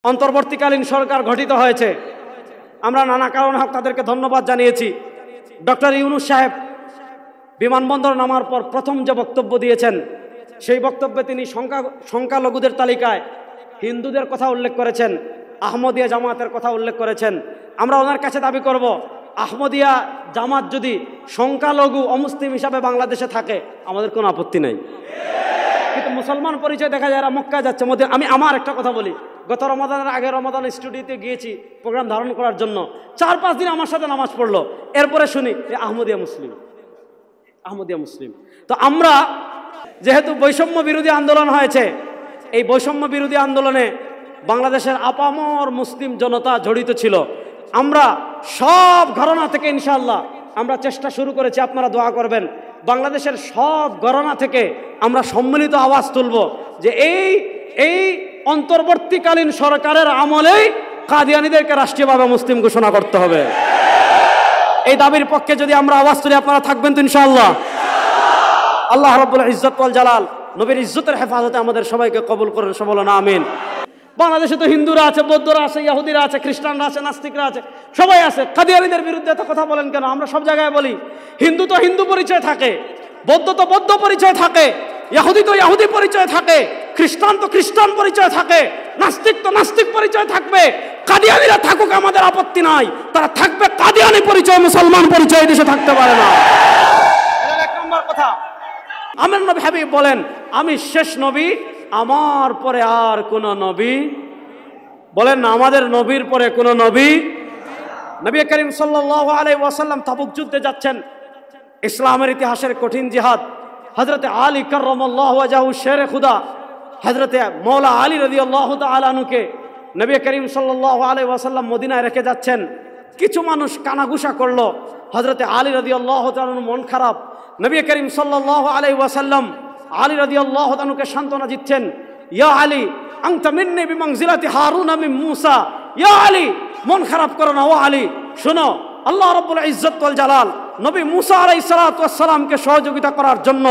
অন্তর্বর্তীকালীন সরকার গঠিত হয়েছে। আমরা নানা কারণে তাদেরকে ধন্যবাদ জানিয়েছি। ডক্টর ইউনূস সাহেব বিমানবন্দর নামার পর প্রথম যে বক্তব্য দিয়েছেন, সেই বক্তব্যে তিনি সংখ্যালঘুদের তালিকায় হিন্দুদের কথা উল্লেখ করেছেন, আহমদিয়া জামাতের কথা উল্লেখ করেছেন। আমরা ওনার কাছে দাবি করব, আহমদিয়া জামাত যদি সংখ্যালঘু অমুসলিম হিসাবে বাংলাদেশে থাকে আমাদের কোনো আপত্তি নেই, কিন্তু মুসলমান পরিচয় দেখা যায় এরা মক্কা যাচ্ছে। আমি আমার একটা কথা বলি, গত রমাদানের আগে রমাদান স্টুডিওতে গিয়েছি প্রোগ্রাম ধারণ করার জন্য। 4-5 দিন আমার সাথে নামাজ পড়লো, এরপরে শুনি আহমদিয়া মুসলিম, আহমদিয়া মুসলিম। তো আমরা যেহেতু বৈষম্য বিরোধী আন্দোলন হয়েছে, এই বৈষম্য বিরোধী আন্দোলনে বাংলাদেশের আপামর মুসলিম জনতা জড়িত ছিল। আমরা সব ঘরানা থেকে ইনশাআল্লাহ আমরা চেষ্টা শুরু করেছি, আপনারা দোয়া করবেন। বাংলাদেশের সব ঘরানা থেকে আমরা সম্মিলিত আওয়াজ তুলব যে এই অন্তর্বর্তীকালীন সরকারের আমলেই কাদিয়ানীদেরকে রাষ্ট্রীয়ভাবে মুসলিম ঘোষণা করতে হবে। এই দাবির পক্ষে যদি আমরা আওয়াজ তুলি আপনারা থাকবেন তো ইনশাআল্লাহ। আল্লাহ রাব্বুল ইজ্জত ওয়াল জালাল নবীর ইজ্জতের হেফাজতে আমাদের সবাইকে কবুল করেন, সবাই বলেন আমিন। বাংলাদেশে তো হিন্দুরা আছে, বৌদ্ধরা আছে, ইহুদিরা আছে, খ্রিস্টানরা আছে, নাস্তিকরা আছে, সবাই আছে। কাদিয়ানীদের বিরুদ্ধে এত কথা বলেন কেন? আমরা সব জায়গায় বলি, হিন্দু তো হিন্দু পরিচয় থাকে, বৌদ্ধ তো বৌদ্ধ পরিচয় থাকে, ইহুদি তো ইহুদি পরিচয় থাকে, খ্রিস্টান তো খ্রিস্টান পরিচয় থাকে, নাস্তিক তো নাস্তিক পরিচয় থাকবে। কাদিয়ানীরা থাকুক, আমাদের আপত্তি নাই, তারা থাকবে কাদিয়ানী পরিচয়, মুসলমান পরিচয় দেশে থাকতে পারে না। এটা এক নম্বর কথা। আমার নবী হাবিব বলেন, আমি শেষ নবী, আমার পরে আর কোন নবী, বলেন না আমাদের নবীর পরে কোন নবী। নবী করিম সাল্লাল্লাহু আলাইহি ওয়াসাল্লাম তাবুক যুদ্ধে যাচ্ছেন, ইসলামের ইতিহাসের কঠিন জিহাদ। হযরতে আলী কাররামাল্লাহু ওয়াজহু শেরে খুদা হযরতে মাওলা আলী রাদিয়াল্লাহু তাআলা আনহুকে নবী করিম সাল্লাল্লাহু আলাইহি ওয়াসাল্লাম মদিনায় রেখে যাচ্ছেন। কিছু মানুষ কানাঘুষা করলো, হযরতে আলী রাদিয়াল্লাহু তাআলা মন খারাপ। নবী করিম সাল্লাল্লাহু আলাইহি ওয়াসাল্লাম আলী রাদিয়াল্লাহু তাআলাকে সান্ত্বনা দিচ্ছেন, ইয়া আলী আনতা মিন্নি বিমানজিলাতি হারুন মিন মূসা। ইয়া আলী, মন খারাপ করো না, ও আলী শোনো, আল্লাহ রাব্বুল ইজ্জত ওয়াল জালাল নবী মুসা আলাইহিস সালাতু ওয়াস সালামকে সহযোগিতা করার জন্য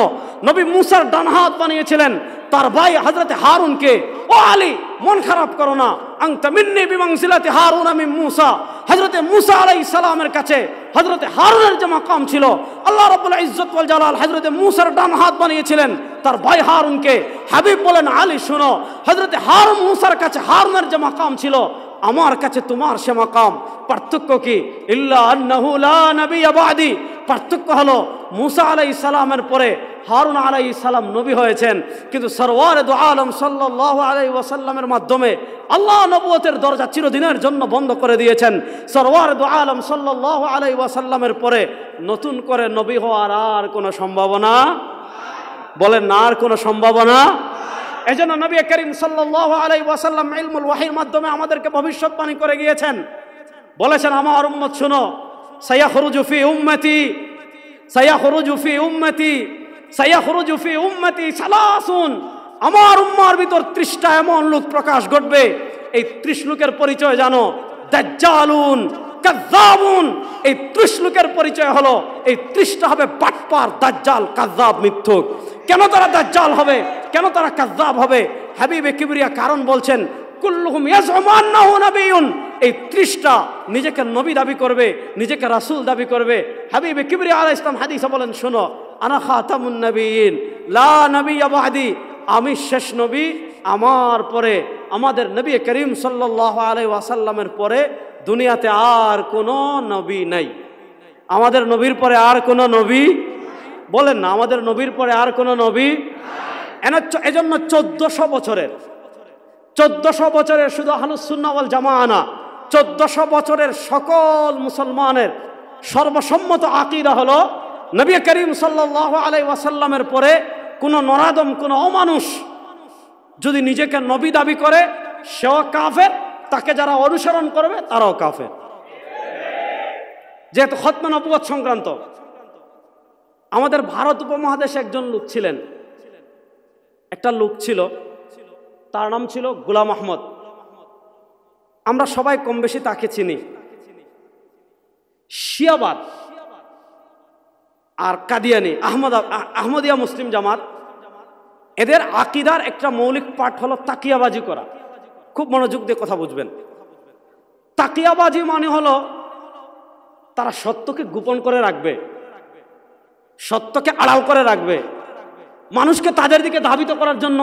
নবী মুসার ডান হাত বানিয়েছিলেন তার ভাই হযরতে হারুনকে। ও আলী, মন খারাপ করো না, আনতা মিন্নি বিমানজিলাতি হারুন মিন মূসা। হযরতে মুসা আলাইহিস সালামের কাছে হযরতে হারুনের যে মাকাম ছিল, আল্লাহ রাব্বুল ইজ্জত ওয়াল জালাল হযরতে মুসার ডান হাত বানিয়েছিলেন তার ভাই হারুনকে। হাবিব বলেন, আলী শোনো, হযরতে হারুন মুসার কাছে হারুনের যে মাকাম ছিল, আমার কাছে তোমার সে মাকাম। পার্থক্য কি? ইল্লা আন্নাহু লা নবিয়্যা বা'দি। পার্থক্য হলো মুসা আলাইহিস সালামের পরে হারুন আলাইহিস সালাম নবী হয়েছেন, কিন্তু সরওয়ারে দু আলম সাল্লাল্লাহু আলাইহি ওয়াসাল্লামের মাধ্যমে আল্লাহ নবুয়তের দরজা চিরদিনের জন্য বন্ধ করে দিয়েছেন। সরওয়ারে দু আলম সাল্লাল্লাহু আলাইহি ওয়াসাল্লামের পরে নতুন করে নবী হওয়ার আর কোনো সম্ভাবনা, বলেন না আর কোনো সম্ভাবনা। এজন্য নবী করিম সাল্লাল্লাহু আলাইহি ওয়াসাল্লাম ইলমুল ওয়াহির মাধ্যমে আমাদেরকে ভবিষ্যৎবাণী করে গিয়েছেন, বলেছেন আমার উম্মত শুনো, সায়াখরুজু ফি উম্মতি, সায়াখরুজু ফি উম্মতি, সায়াখরুজু ফি উম্মতি সালাসুন। আমার উম্মার ভিতর 30টা এমন লোক প্রকাশ ঘটবে। এই 30 লোকের পরিচয় জানো, দাজ্জালুন কাযযাবুন। এই 30 লোকের পরিচয় হলো, এই 30টা হবে বাটপার, দাজ্জাল, কাযযাব, মিথ্যুক। কেন তারা দাজ্জাল হবে, কেন তারা কাযযাব হবে? হাবিবে কিবরিয়া কারণ বলছেন, কুল্লুহুম ইয়াজউমু আন্নাহু নাবিয়্যুন। এই 30টা নিজেকে নবী দাবি করবে, নিজেকে রাসূল দাবি করবে। হাবিবে কিবরিয়া আলাইহিস সালাম হাদিসে বলেন, শোনো, আনা খাতামুন নবিয়্যিন লা নবিয়্যা বা'দি। আমি শেষ নবী, আমার পরে আমাদের নবী করিম সাল্লাল্লাহু আলাইহি ওয়াসাল্লামের পরে দুনিয়াতে আর কোনো নবী নাই। আমাদের নবীর পরে আর কোনো নবী, বলেন না আমাদের নবীর পরে আর কোনো নবী। এজন্য 1400 বছরের শুধু আহলুস সুন্নাহ ওয়াল জামাআহ না, 1400 বছরের সকল মুসলমানের সর্বসম্মত আকীদা হলো, নবী করিম সাল্লাল্লাহু আলাইহি ওয়াসাল্লামের পরে কোনো নরাদম, কোনো অমানুষ যদি নিজেকে নবী দাবি করে সেও কাফের, তাকে যারা অনুসরণ করবে তারাও কাফের। যেহেতু খতমে নবুয়ত সংক্রান্ত, আমাদের ভারত উপমহাদেশে একজন লোক ছিলেন, একটা লোক ছিল, তার নাম ছিল গোলাম আহমদ। আমরা সবাই কম বেশি তাকে চিনি। শিয়াবাদ আর কাদিয়ানি, আহমদিয়া মুসলিম জামাত, এদের আকীদার একটা মৌলিক পাঠ হলো তাকিয়াবাজি করা। খুব মনোযোগ দিয়ে কথা বুঝবেন। তাকিয়াবাজি মানে হলো তারা সত্যকে গোপন করে রাখবে, সত্যকে আড়াল করে রাখবে, মানুষকে তাদের দিকে ধাবিত করার জন্য,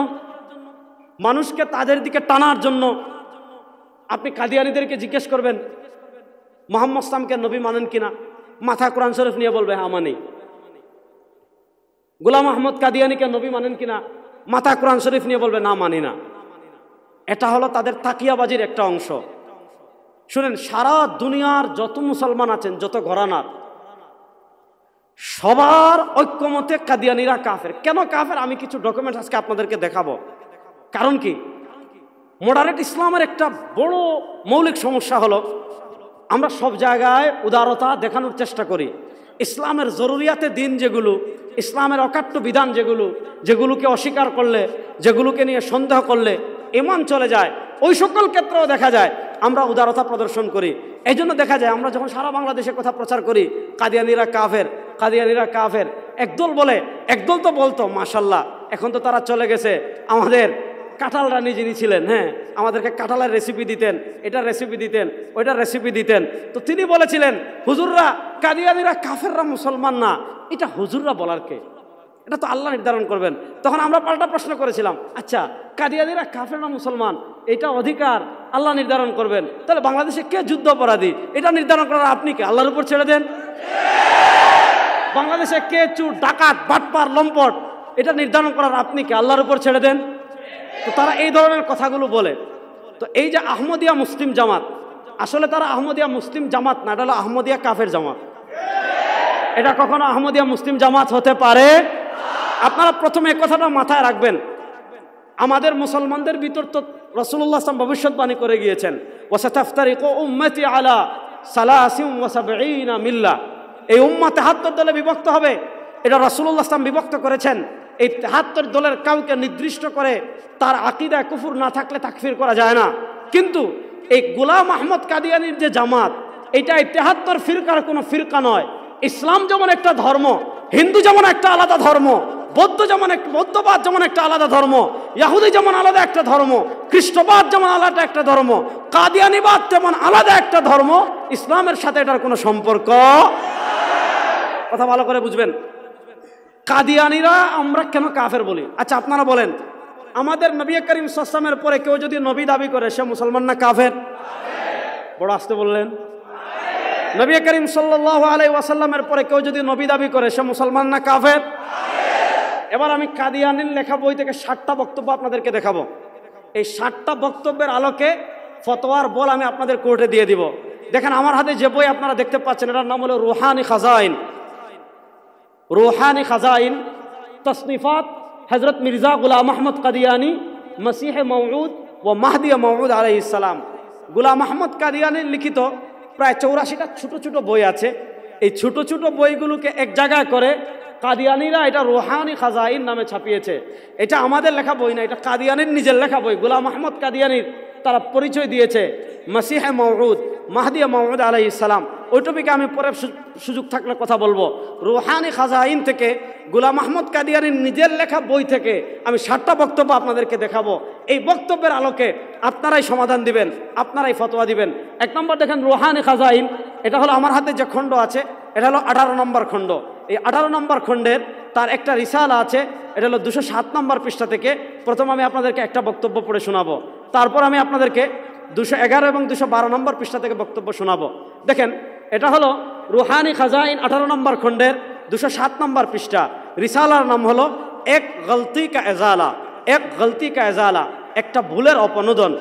মানুষকে তাদের দিকে টানার জন্য। আপনি কাদিয়ানীদেরকে জিজ্ঞেস করবেন মুহাম্মদ ইসলামকে নবী মানেন কিনা, মাথা কোরআন শরীফ নিয়ে বলবে হ্যাঁ মানি। গোলাম আহমদ কাদিয়ানীকে নবী মানেন কিনা, মাথা কোরআন শরীফ নিয়ে বলবে না মানি না। এটা হলো তাদের তাকিয়াবাজির একটা অংশ। শুনেন, সারা দুনিয়ার যত মুসলমান আছেন, যত ঘরানার, সবার ঐক্যমতে কাদিয়ানীরা কাফের। কেন কাফের আমি কিছু ডকুমেন্ট আজকে আপনাদেরকে দেখাবো। কারণ কি, মডারেট ইসলামের একটা বড় মৌলিক সমস্যা হলো আমরা সব জায়গায় উদারতা দেখানোর চেষ্টা করি। ইসলামের জরুরিয়াতে দিন যেগুলো, ইসলামের অকাট্য বিধান যেগুলোকে অস্বীকার করলে, যেগুলোকে নিয়ে সন্দেহ করলে ঈমান চলে যায়, ওই সকল ক্ষেত্রেও দেখা যায় আমরা উদারতা প্রদর্শন করি। এই জন্য দেখা যায় আমরা যখন সারা বাংলাদেশে কথা প্রচার করি কাদিয়ানীরা কাফের, কাদিয়ানীরা কাফের, একদল বলে, একদল তো বলতো মাশাল্লাহ, এখন তো তারা চলে গেছে, আমাদের কাঁঠাল রানী যিনি ছিলেন, হ্যাঁ, আমাদেরকে কাঁঠালের রেসিপি দিতেন, এটার রেসিপি দিতেন, ওইটার রেসিপি দিতেন। তো তিনি বলেছিলেন হুজুররা কাদিয়ানীরা কাফেররা মুসলমান না। এটা হুজুররা বলার কে? এটা তো আল্লাহ নির্ধারণ করবেন। তখন আমরা পাল্টা প্রশ্ন করেছিলাম, আচ্ছা কাদিয়ানীরা কাফের না মুসলমান, এটা অধিকার আল্লাহ নির্ধারণ করবেন, তাহলে বাংলাদেশে কে যুদ্ধ অপরাধী এটা নির্ধারণ করার আপনি কে? আল্লাহর উপর ছেড়ে দেন। বাংলাদেশে কে চোর, ডাকাত, বাটপার, লম্পট এটা নির্ধারণ করার আপনি কে? আল্লাহর উপর ছেড়ে দেন। তো তারা এই ধরনের কথাগুলো বলে। তো এই যে আহমদিয়া মুসলিম জামাত, আসলে তারা আহমদিয়া মুসলিম জামাত না, এটা হলো আহমদিয়া কাফের জামাত। এটা কখনো আহমদিয়া মুসলিম জামাত হতে পারে? আপনারা প্রথমে এই কথাটা মাথায় রাখবেন। আমাদের মুসলমানদের ভিতর তো রাসূলুল্লাহ সাল্লাল্লাহু আলাইহি ওয়াসাল্লাম ভবিষ্যৎবাণী করে গিয়েছেন, ওয়াসাতাফতারিকু উম্মতি আলা সালাসিন ওয়া সাবঈনা মিল্লা, এই উম্মাহ ৭৩ দলে বিভক্ত হবে। এটা রাসূলুল্লাহ সাল্লাল্লাহু আলাইহি ওয়াসাল্লাম বিভক্ত করেছেন। এই ৭৩ দলের কাউকে নির্দিষ্ট করে তার আকীদায় কুফর না থাকলে তাকফির করা যায় না। কিন্তু এই গোলাম আহমদ কাদিয়ানীর যে জামাত, এটা ৭৩ ফিরকার কোনো ফিরকা নয়। ইসলাম যেমন একটা ধর্ম, হিন্দু যেমন একটা আলাদা ধর্ম, বৌদ্ধবাদ যেমন একটা আলাদা ধর্ম, ইহুদি যেমন আলাদা একটা ধর্ম, খ্রিস্টবাদ যেমন আলাদা একটা ধর্ম, কাদিয়ানীবাদ যেমন আলাদা একটা ধর্ম, ইসলামের সাথে এটার কোনো সম্পর্ক। কথা ভালো করে বুঝবেন। কাদিয়ানীরা আমরা কেন কাফের বলি? আচ্ছা আপনারা বলেন, আমাদের নবী করিম সাল্লাল্লাহু আলাইহি ওয়াসাল্লামের পরে কেউ যদি নবী দাবি করে সে মুসলমান না কাফের? বড় আস্তে বললেন। নবী করিম সাল্লাল্লাহু আলাইহি ওয়াসাল্লামের পরে কেউ যদি নবী দাবি করে সে মুসলমান না কাফের? এবার আমি কাদিয়ানীর লেখা বই থেকে 60টা বক্তব্য আপনাদেরকে দেখাবো। এই 60টা বক্তব্যের আলোকে ফতোয়ার বল আমি আপনাদের কোর্টে দিয়ে দিব। দেখেন আমার হাতে যে বই আপনারা দেখতে পাচ্ছেন, এটার নাম হলো রুহানি খাজাইন। রুহানি খাজাইন, তসনিফাত হযরত মির্জা গোলাম আহমদ কাদিয়ানী, মসিহ মওউদ ও মাহদি মওউদ আলাইহিস সালাম। গোলাম আহমদ কাদিয়ানীর লিখিত প্রায় 84টা ছোট ছোট বই আছে। এই ছোট ছোট বইগুলোকে এক জায়গায় করে কাদিয়ানীরা এটা রুহানি খাজাইন নামে ছাপিয়েছে। এটা আমাদের লেখা বই না, এটা কাদিয়ানীর নিজের লেখা বই। গোলাম আহমদ কাদিয়ানীর তারা পরিচয় দিয়েছে মসিহ মওউদ, মাহদি মওউদ আলাইহিস সালাম। ওই টপিকে আমি পরে সুযোগ থাকলে কথা বলবো। রুহানি খাজাইন থেকে গোলাম আহমদ কাদিয়ানীর নিজের লেখা বই থেকে আমি 60টা বক্তব্য আপনাদেরকে দেখাবো। এই বক্তব্যের আলোকে আপনারাই সমাধান দিবেন, আপনারাই ফতোয়া দিবেন। 1 নম্বর দেখেন রুহানি খাজাইন, এটা হলো আমার হাতে যে খণ্ড আছে, এটা হলো 18 নম্বর খণ্ড। এই 18 নম্বর খণ্ডের তার একটা রিসালা আছে, এটা হলো 207 নম্বর পৃষ্ঠা থেকে। প্রথম আমি আপনাদেরকে একটা বক্তব্য পড়ে শোনাবো, তারপর আমি আপনাদেরকে 211 এবং 212 নম্বর পৃষ্ঠা থেকে বক্তব্য শোনাবো। দেখেন এটা হলো রুহানি খাজাইন 18 নম্বর খণ্ডের 207 নম্বর পৃষ্ঠা। রিসালার নাম হলো এক গলতি কা এজালা, এক গলতি কা এজালা, একটা ভুলের অপনোদন।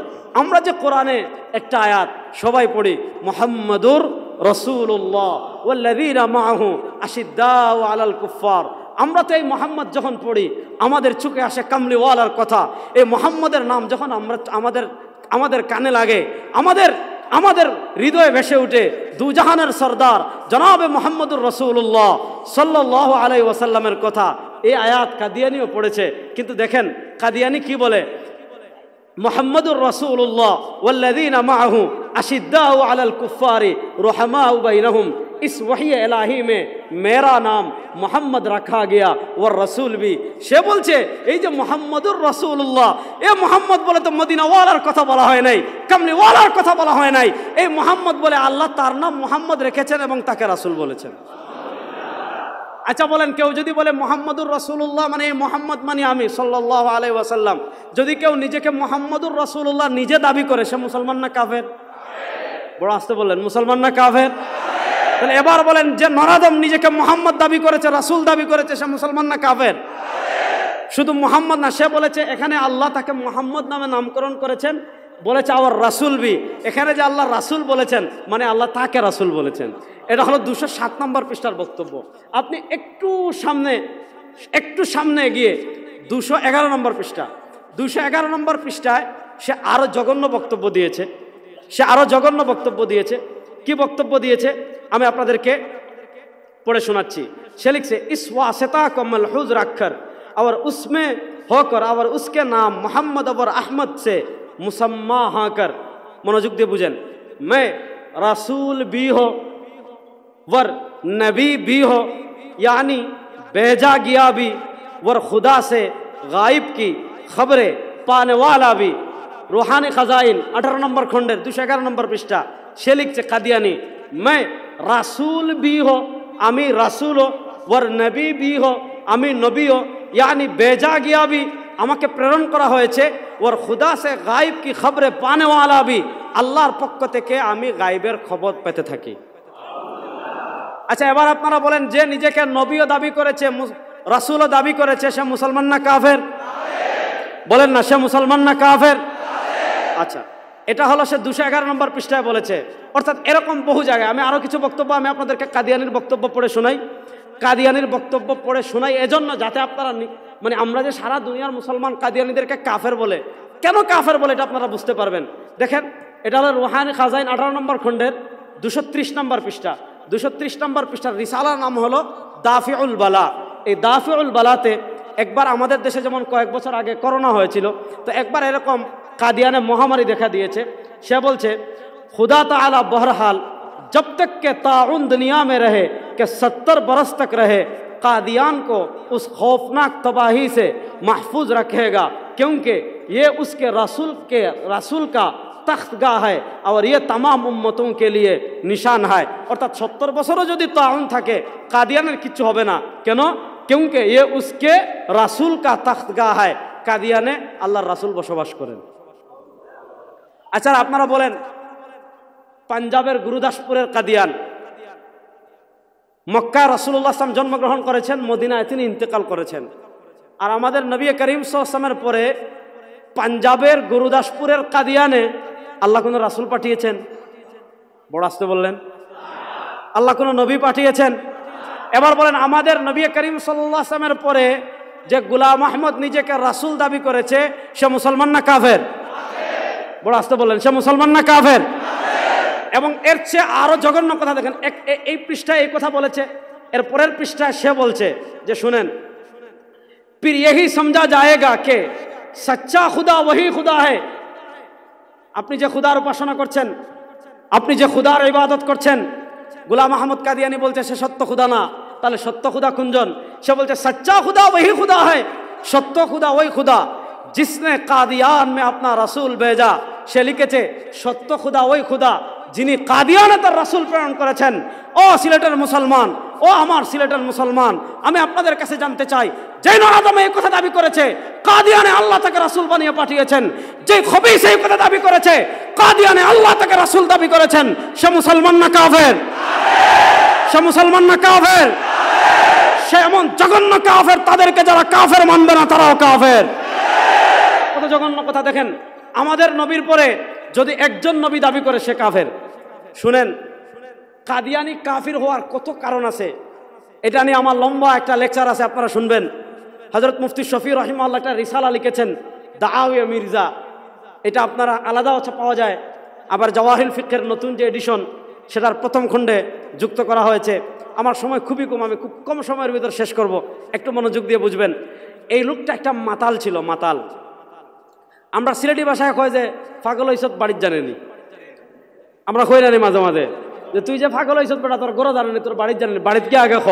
আমরা যে কোরআনে একটা আয়াত সবাই পড়ি, মুহাম্মাদুর রাসূলুল্লাহ ওয়াল্লাযীনা মাআহু আশিদ্দাউ আলাল কুফফার। আমরা তো এই মোহাম্মদ যখন পড়ি আমাদের চোখে আসে কামলিওয়ালার কথা। এই মোহাম্মদের নাম যখন আমাদের কানে লাগে, আমাদের হৃদয়ে ভেসে উঠে দুজাহানের সর্দার জনাবে মুহাম্মদুর রাসূলুল্লাহ সাল্লাল্লাহু আলাইহি ওয়াসাল্লামের কথা। এই আয়াত কাদিয়ানীও পড়েছে, কিন্তু দেখেন কাদিয়ানী কি বলে, মুহাম্মদুর রাসূলুল্লাহ ওয়াল্লাযীনা মাআহু আশিদ্দাউ আলাল কুফফারি রুহামাউ বাইনাহুম इस वही इलाही में मेरा नाम मोहम्मद रखा गया और रसूल भी। সে বলছে এই যে মুহাম্মদুর রাসূলুল্লাহ, এ মুহাম্মদ বলে তো মদিনাওয়ালার কথা বলা হয় নাই, কামলিওয়ালার কথা বলা হয় নাই। এই মুহাম্মদ বলে আল্লাহ তার নাম মুহাম্মদ রেখেছেন এবং তাকে রাসূল বলেছেন। আচ্ছা বলেন, কেউ যদি বলে মুহাম্মদুর রাসূলুল্লাহ মানে এই মুহাম্মদ মানে আমি সাল্লাল্লাহু আলাইহি ওয়াসাল্লাম, যদি কেউ নিজেকে মুহাম্মদুর রাসূলুল্লাহ নিজে দাবি করে, সে মুসলমান না কাফের? বড় আসতে বললেন, মুসলমান না কাফের? তাহলে এবার বলেন, যে নরাদম নিজেকে মুহাম্মদ দাবি করেছে, রাসূল দাবি করেছে, সে মুসলমান না কাফের? শুধু মুহাম্মদ না, সে বলেছে এখানে আল্লাহ তাকে মুহাম্মদ নামে নামকরণ করেছেন, বলেছে আবার রাসূল বি। এখানে যে আল্লাহ রাসূল বলেছেন মানে আল্লাহ তাকে রাসূল বলেছেন। এটা হলো 207 নম্বর পৃষ্ঠার বক্তব্য। আপনি একটু সামনে গিয়ে 211 নম্বর পৃষ্ঠা, 211 নম্বর পৃষ্ঠায় সে আরো জঘন্য বক্তব্য দিয়েছে। কি বক্তব্য দিয়েছে আমি আপনাদেরকে পড়ে শোনাচ্ছি। সে লিখছে, ইস ওয়াসিতা को मलहूज रखकर और उसमें होकर और उसके नाम मोहम्मद और अहमद से मुसम्मा हाकर, मनोजुग दे बुझें, मैं रसूल भी हो वर नबी भी हो, यानी भेजा गया भी वर खुदा से गायब की खबरें पाने वाला भी। रूहानी खजाइन 18 নম্বর খণ্ডের 211 নম্বর পৃষ্ঠা। সে লিখছে কাদিয়ানি, मैं रसूल भी हो, আমি রাসূল हो, वर नबी भी हो, আমি নবী हो, यानी भेजा गया भी, আমাকে প্রেরণ করা হয়েছে, ওর খুদা সে গায়েব কি খবরে পানে ওয়ালা ভি, আল্লাহর পক্ষ থেকে আমি গায়েবের খবর পেতে থাকি। আচ্ছা এবার আপনারা বলেন, যে নিজেকে নবীও দাবি করেছে, রাসূলও দাবি করেছে, সে মুসলমান না কাফের? বলেন না, সে মুসলমান না কাফের? আচ্ছা, এটা হলো সে 211 নম্বর পৃষ্ঠায় বলেছে। অর্থাৎ এরকম বহু জায়গায় আমি আরো কিছু বক্তব্য আমি আপনাদেরকে কাদিয়ানির বক্তব্য পড়ে শোনাই এজন্য যাতে আপনারা মানে আমরা যে সারা দুনিয়ার মুসলমান কাদিয়ানিদেরকে কাফের বলে, কেন কাফের বলে এটা আপনারা বুঝতে পারবেন। দেখেন, এটা হলো রুহানি খাজাইন 18 নম্বর খণ্ডের 230 নম্বর পৃষ্ঠা। 230 নম্বর পৃষ্ঠার রিসালার নাম হলো দাফিউল বালা। এই দাফিউল বালাতে একবার আমাদের দেশে যেমন কয়েক বছর আগে করোনা হয়েছিল, তো একবার এরকম कादियाने महामारी देखा दिए। से बोलছে खुदा ताला बहरहाल जब तक के ताउन दुनिया में रहे कि 70 बरस तक रहे, कादियान को उस खौफनाक तबाही से महफूज रखेगा, क्योंकि ये उसके रसूल का तख्तगाह है और ये तमाम उम्मतों के लिए निशान है। अर्थात 70 বছরও যদি তাউন থাকে কাদিয়ানের কিচ্ছু হবে না। কেন? क्योंकि ये उसके रसूल का तख्तगाह है। কাদিয়ানে আল্লাহর রাসূল বসবাস করেন। আচ্ছা আপনারা বলেন, পাঞ্জাবের গুরুদাসপুরের কাদিয়ান, মক্কায় রাসূলুল্লাহ সাল্লাল্লাহু আলাইহি ওয়াসাল্লাম জন্মগ্রহণ করেছেন, মদিনায় তিনি ইন্তেকাল করেছেন। আর আমাদের নবী করিম সাল্লাল্লাহু আলাইহি ওয়াসাল্লামের পরে পাঞ্জাবের গুরুদাসপুরের কাদিয়ানে আল্লাহ কোন রাসূল পাঠিয়েছেন? বড় আসতে বললেন, আল্লাহ কোন নবী পাঠিয়েছেন? এবার বলেন, আমাদের নবী করিম সাল্লাল্লাহু আলাইহি ওয়াসাল্লামের পরে যে গোলাম আহমদ নিজেকে রাসূল দাবি করেছে, সে মুসলমান না কাফের? বড় আসতে বললেন, সে মুসলমান না কাফের? এবং এর চেয়ে আরো জঘন্য কথা দেখেন, এই পৃষ্ঠায় এই কথা বলেছে, এর পরের পৃষ্ঠায় সে বলছে যে শুনেন, फिर यही समझा जाएगा कि सच्चा खुदा वही खुदा है। আপনি যে খুদার উপাসনা করছেন, আপনি যে খুদার ইবাদত করছেন, গোলাম আহমদ কাদিয়ানি বলছে সে সত্য খুদা না। তাহলে সত্য খুদা কোনজন? সে বলছে सच्चा खुदा वही खुदा है, সত্য খুদা ওই খুদা जिसने कादियान में अपना रसूल भेजा। সে লিখেছে সত্য খুদা ওই খুদা যিনি কাদিয়ানে তার রাসূল প্রেরণ করেছেন। ও সিলেটের মুসলমান, ও আমার সিলেটের মুসলমান, আমি আপনাদের কাছে জানতে চাই, যে নরাদম এই কথা দাবি করেছে কাদিয়ানে আল্লাহ তাকে রাসূল বানিয়ে পাঠিয়েছেন, যে খবিস এই কথা দাবি করেছে কাদিয়ানে আল্লাহ তাকে রাসূল দাবি করেছেন, সে মুসলমান না কাফের? সে মুসলমান না কাফের? সে এমন জঘন্য কাফের, তাদেরকে যারা কাফের মানবে না তারাও কাফের। কত জঘন্য কথা দেখেন। আমাদের নবীর পরে যদি একজন নবী দাবি করে সে কাফের। শুনেন, কাদিয়ানি কাফির হওয়ার কত কারণ আছে, এটা নিয়ে আমার লম্বা একটা লেকচার আছে, আপনারা শুনবেন। হযরত মুফতি শফি রাহিমাহুল্লাহ একটা রিসালা লিখেছেন দাওয়া মির্জা, এটা আপনারা আলাদা পাওয়া যায়। আবার জাওয়াহিল ফিকহের নতুন যে এডিশন, সেটার প্রথম খণ্ডে যুক্ত করা হয়েছে। আমার সময় খুবই কম, আমি খুব কম সময়ের ভিতর শেষ করব, একটু মনোযোগ দিয়ে বুঝবেন। এই লোকটা একটা মাতাল ছিল, মাতাল। আমরা সিলেটি ভাষায় কয় যে পাগল হইছত বাড়ির জানেনি, আমরা কই জানি মাঝে মাঝে যে তুই যে পাগল হয়েছ বেটা, তোর গোড়া জানেনি, তোর বাড়ির জানেনি, বাড়িতে গিয়ে আগে খ।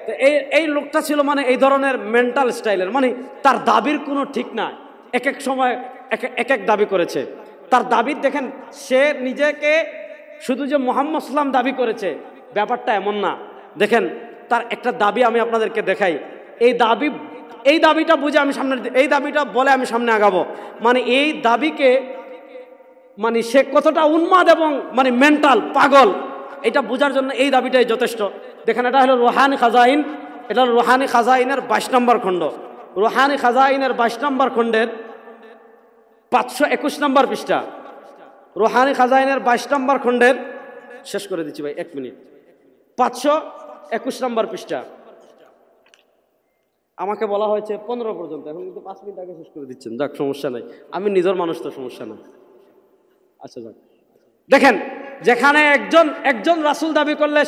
তো এই লোকটা ছিল মানে এই ধরনের মেন্টাল স্টাইলের, মানে তার দাবির কোনো ঠিক নাই, এক এক সময় এক এক দাবি করেছে। তার দাবির দেখেন, সে নিজেকে শুধু যে মুহাম্মদ সাল্লাম দাবি করেছে ব্যাপারটা এমন না। দেখেন তার একটা দাবি আমি আপনাদেরকে দেখাই, এই দাবিটা বুঝে আমি সামনে, এই দাবিটা বলে আমি সামনে আগাবো। মানে এই দাবিকে, মানে সে কতটা উন্মাদ এবং মানে মেন্টাল পাগল, এটা বোঝার জন্য এই দাবিটাই যথেষ্ট। দেখেন এটা হলো রুহানি খাজাইন, এটা হলো রুহানি খাজাইনের 22 নম্বর খণ্ড, রুহানি খাজাইনের 22 নম্বর খণ্ডের 521 নম্বর পৃষ্ঠা, রুহানি খাজাইনের 22 নম্বর খণ্ডের, শেষ করে দিচ্ছি ভাই 1 মিনিট, 521 নম্বর পৃষ্ঠা। আমাকে বলা হয়েছে 15 পর্যন্ত, এখন কিন্তু 5 মিনিট আগে শেষ করে দিচ্ছেন। যাক, সমস্যা নাই, আমি নিজের মানুষ তো, সমস্যা নাই। আচ্ছা যাক, দেখেন যেখানে একজন রাসূল দাবি করলে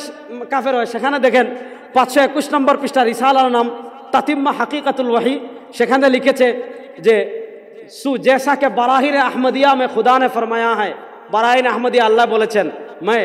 কাফের হয়, সেখানে দেখেন 521 নম্বর পৃষ্ঠা, রিসালার নাম তাতিম্মা হাকিকাতুল ওয়াহি, সেখানে লিখেছে যে জैसा के बराहिर अहमदिया में खुदा ने फरमाया है, বারাইন আহমদিয়া আল্লাহ বলেছেন, मैं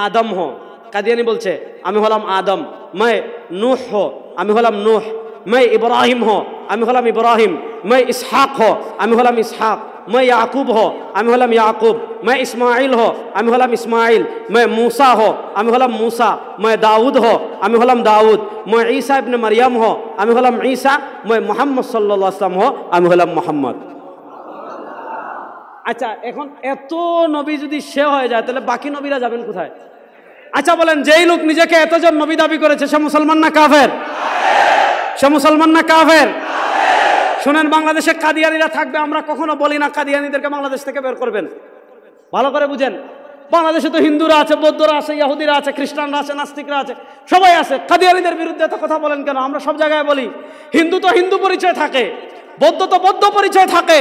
आदम हो, কাদিয়ানি বলছে আমি হলাম আদম, मैं नूह हो, আমি হলাম নূহ, मैं इब्राहिम हो, আমি হলাম ইব্রাহিম, मैं इसहाक हो, আমি হলাম इसहाक, मैं याकूब हो, আমি হলাম याकूब, मैं इस्माइल हो, আমি হলাম इस्माइल, मैं मूसा हो, আমি হলাম मूसा, मैं दाऊद हो, আমি হলাম দাউদ, मैं ईसा इब्न मरियम हो, আমি হলাম ঈসা, मैं मोहम्मद सल्लल्लाहु अलैहि वसल्लम हो, আমি হলাম মোহাম্মদ। আচ্ছা, এখন এত নবী যদি সে হয়ে যায়, তাহলে বাকি নবীরা যাবেন কোথায়? আচ্ছা বলেন, যেই লোক নিজেকে এতজন নবী দাবি করেছে, সে মুসলমান না কাফের? সে মুসলমান না কাফের? শুনেন, বাংলাদেশে কাদিয়ানিরা থাকবে, আমরা কখনো বলি না কাদিয়ানিদেরকে বাংলাদেশ থেকে বের করবেন, ভালো করে বুঝেন। বাংলাদেশে তো হিন্দুরা আছে, বৌদ্ধরা আছে, ইহুদিরা আছে, খ্রিস্টানরা আছে, নাস্তিকরা আছে, সবাই আছে। কাদিয়ানিদের বিরুদ্ধে এত কথা বলেন কেন? আমরা সব জায়গায় বলি, হিন্দু তো হিন্দু পরিচয় থাকে, বৌদ্ধ তো বৌদ্ধ পরিচয় থাকে,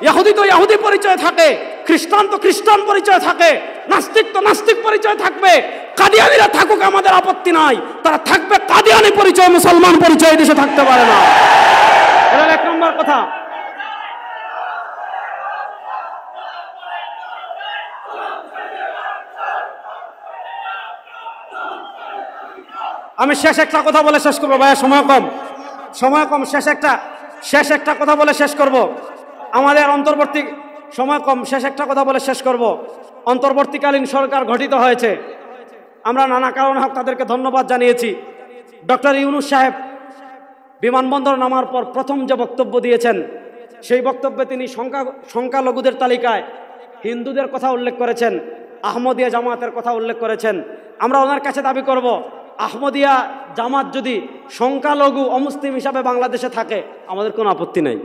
ইহুদি তো ইহুদি পরিচয় থাকে, খ্রিস্টান তো খ্রিস্টান পরিচয় থাকে, নাস্তিক তো নাস্তিক পরিচয় থাকবে। কাদিয়ানিরা থাকুক, আমাদের আপত্তি নাই, তারা থাকবে কাদিয়ানি পরিচয়, মুসলমান পরিচয় দেশে থাকতে পারে না। এটা 1 নম্বর কথা। আমি শেষ একটা কথা বলে শেষ করবো ভাইয়া, সময় কম, শেষ একটা কথা বলে শেষ করব। আমাদের অন্তর্বর্তী সময় কম, শেষ একটা কথা বলে শেষ করব। অন্তর্বর্তীকালীন সরকার গঠিত হয়েছে, আমরা নানা কারণে তাদেরকে ধন্যবাদ জানিয়েছি। ডক্টর ইউনূস সাহেব বিমানবন্দর নামার পর প্রথম যে বক্তব্য দিয়েছেন, সেই বক্তব্যে তিনি সংখ্যালঘুদের তালিকায় হিন্দুদের কথা উল্লেখ করেছেন, আহমদিয়া জামাতের কথা উল্লেখ করেছেন। আমরা ওনার কাছে দাবি করব, আহমদিয়া জামাত যদি সংখ্যালঘু অমুসলিম হিসাবে বাংলাদেশে থাকে, আমাদের কোনো আপত্তি নেই।